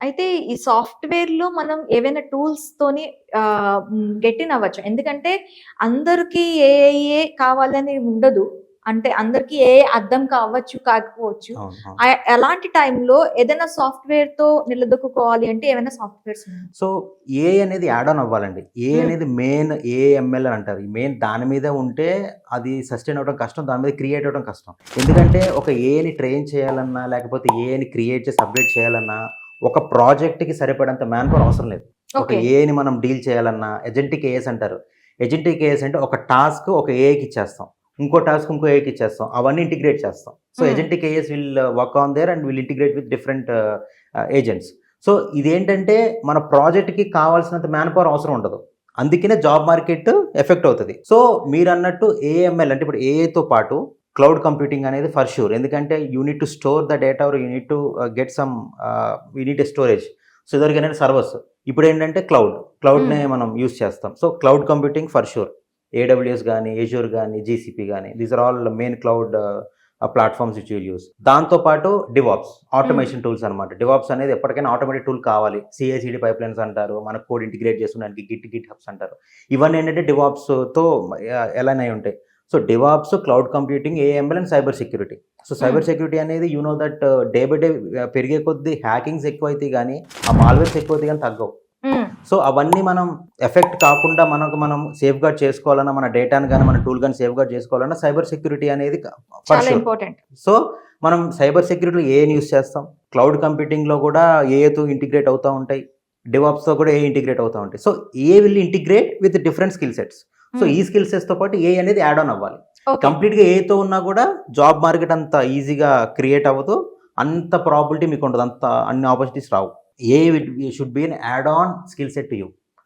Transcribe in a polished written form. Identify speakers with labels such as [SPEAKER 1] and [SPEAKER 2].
[SPEAKER 1] అయితే ఈ సాఫ్ట్‌వేర్‌లో మనం ఏవైనా టూల్స్‌తోని గెట్ ఇన్ అవ్వచ్చు. ఎందుకంటే అందరికి ఏఐయే కావాలని ఉండదు. అంటే అందరికి ఏఐ అర్థం కావచ్చు, కాకపోవచ్చు.
[SPEAKER 2] అవును, అవును.
[SPEAKER 1] అలాంటి టైంలో ఏదైనా సాఫ్ట్‌వేర్‌తో నిలదొక్కుకోవాలి అంటే ఏమైనా సాఫ్ట్‌వేర్స్ ఉన్నాయా?
[SPEAKER 2] సో ఏఐ అనేది యాడ్ ఆన్ అవ్వాలండి. ఏఐ
[SPEAKER 1] హ్మ్.
[SPEAKER 2] అనేది మెయిన్ ఏఎంఎల్ అని అంటారు. ఈ మెయిన్ దాని మీదే ఉంటే అది సస్టైన్ అవ్వడం కష్టం. దాని మీద క్రియేట్ అవ్వడం కష్టం. ఎందుకంటే ఒక ఏఐని ట్రైన్ చేయాలన్నా, లేకపోతే ఏఐని క్రియేట్ చేసి అప్డేట్ చేయాలన్నా, ఒక ప్రాజెక్ట్‌కి సరిపడంత మ్యాన్ పవర్ అవసరం లేదు. ఒక
[SPEAKER 1] ఓకే.
[SPEAKER 2] ఏఐని మనం డీల్ చేయాలన్నా ఎజెంటిక్ ఏఎస్ అంటారు. ఎజెంటిక్ ఏఎస్ అంటే ఒక టాస్క్ ఒక ఏఐకి ఇచ్చేస్తాం. ఇంకో టాస్క్ ఇంకో ఏఐకి ఇచ్చేస్తాం. అవన్నీ ఇంటిగ్రేట్ చేస్తాం. So
[SPEAKER 1] hmm.
[SPEAKER 2] Agentic AIs will work on there and will integrate with different agents. So ఇదేంటంటే మన ప్రాజెక్ట్‌కి కావాల్సినంత మ్యాన్ పవర్ అవసరం ఉండదు. అందుకనే జాబ్ మార్కెట్ ఎఫెక్ట్ అవుతది. సో మీరన్నట్టు ఏఎంఎల్ అంటే ఇప్పుడు ఏఐతో పాటు క్లౌడ్ కంప్యూటింగ్ అనేది ఫర్ ష్యూర్. ఎందుకంటే you need to store the data or you need to get some we need a storage. So ఇదివరకేంటంటే సర్వర్స్. ఇప్పుడేంటంటే క్లౌడ్‌నే
[SPEAKER 1] హ్మ్.
[SPEAKER 2] మనం యూజ్ చేస్తాం. So cloud computing for sure. AWS గానీ, అజూర్ గానీ, GCP గానీ these are all main cloud platforms which will use. దాంతో పాటు డివాప్స్,
[SPEAKER 1] హ్మ్.
[SPEAKER 2] ఆటోమేషన్ టూల్స్ అనమాట. డివాప్స్ అనేది ఎప్పటికైనా ఆటోమేటెడ్ టూల్ కావాలి. సీఐసీడీ పైప్‌లైన్స్ అంటారు. మన కోడ్ ఇంటిగ్రేట్ చేసుకోవడానికి గిట్ హబ్స్ అంటారు. ఇవన్నీ ఏంటంటే డివాప్స్‌తో అలైన్ అయి ఉంటాయి. So DevOps, cloud computing, AML and cyber security. So
[SPEAKER 1] హ్మ్.
[SPEAKER 2] సైబర్ సెక్యూరిటీ అనేది you know that day by day పెరిగే కొద్దీ హ్యాకింగ్స్ ఎక్కువైతాయి గానీ, ఆ మాల్‌వేర్స్ ఎక్కువైతాయి గానీ తగ్గవు.
[SPEAKER 1] హ్మ్.
[SPEAKER 2] సో అవన్నీ మనం ఎఫెక్ట్ కాకుండా మనం సేఫ్‌గార్డ్ చేసుకోవాలన్నా, మన డేటాను గాని, మన టూల్ గాని సేఫ్‌గార్డ్ చేసుకోవాలన్నా సైబర్ సెక్యూరిటీ అనేది ఫర్
[SPEAKER 1] చాలా
[SPEAKER 2] ష్యూర్.
[SPEAKER 1] ఇంపార్టెంట్.
[SPEAKER 2] సో మనం సైబర్ సెక్యూరిటీలో ఏఐని యూజ్ చేస్తాం. క్లౌడ్ కంప్యూటింగ్‌లో కూడా ఏఐతో ఇంటిగ్రేట్ అవుతా ఉంటాయి. డివాప్స్‌తో కూడా ఏఐ ఇంటిగ్రేట్ అవుతా ఉంటాయి. So AI will integrate with different skill sets. So
[SPEAKER 1] హ్మ్.
[SPEAKER 2] ఈ స్కిల్ సెట్స్‌తో పాటు ఏఐ అనేది యాడ్ ఆన్ అవ్వాలి.
[SPEAKER 1] ఓకే.
[SPEAKER 2] కంప్లీట్‌గా ఏఐతో ఉన్నా కూడా జాబ్ మార్కెట్ అంత ఈజీగా క్రియేట్ అవ్వదు. అంత ప్రాబబిలిటీ మీకు ఉండదు. అన్ని ఆపర్చునిటీస్ రావు. AI should be an add on skill set to you.